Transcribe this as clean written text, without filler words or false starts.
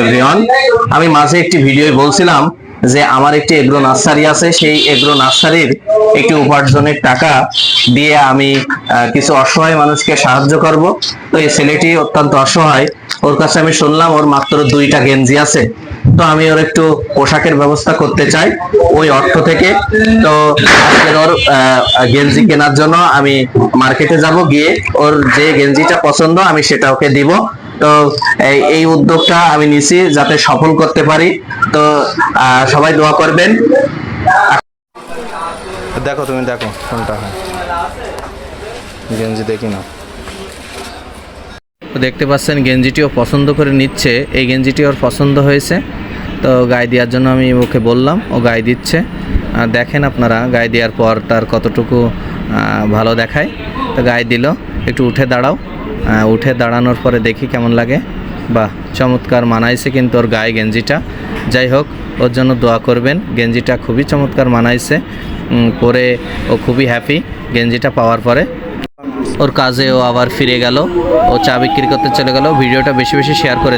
Everyone, আমি মাঝে একটি ভিডিও বলছিলাম যে আমার একটি এগ্রো নার্সারি আছে। সেই এগ্রো নার্সারির একটি উপার্জনের টাকা দিয়ে আমি কিছু অসহায় মানুষকে সাহায্য করব। তো এই ছেলেটি অত্যন্ত অসহায়, ওর কাছে আমি শুনলাম ওর মাত্র 2টা গেঞ্জি আছে। তো আমি ওর একটু পোশাকের ব্যবস্থা করতে চাই ওই অর্থ থেকে। তো আজকের ওর গেঞ্জি কেনার জন্য আমি মার্কেটে যাব, গিয়ে ওর যে গেঞ্জিটা পছন্দ আমি সেটা ওকে দিব। তো এই উদ্যোগটা আমি নিছি যাতে সফল করতে পারি। তো সবাই দোয়া করবেন। দেখো, তুমি দেখো কোনটা হয় গেঞ্জি, দেখি না। দেখতে পাচ্ছেন গেঞ্জিটিও পছন্দ করে নিচ্ছে। এই গেঞ্জিটি ওর পছন্দ হয়েছে, তো গায়ে দেওয়ার জন্য আমি ওকে বললাম, ও গায়ে দিচ্ছে। দেখেন আপনারা গায়ে দেওয়ার পর তার কতটুকু ভালো দেখায়। তো গায়ে দিল, একটু উঠে দাঁড়াও। উঠে দাঁড়ানোর পরে দেখি কেমন লাগে। বাহ, চমৎকার মানাইছে কিন্তু ওর গায়ে গেঞ্জিটা। যাই হোক, ওর জন্য দোয়া করবেন। গেঞ্জিটা খুবই চমৎকার মানাইছে, পরে ও খুবই হ্যাপি গেঞ্জিটা পাওয়ার পরে। ওর কাজে ও আবার ফিরে গেল, ও চা বিক্রি করতে চলে গেল। ভিডিওটা বেশি বেশি শেয়ার করে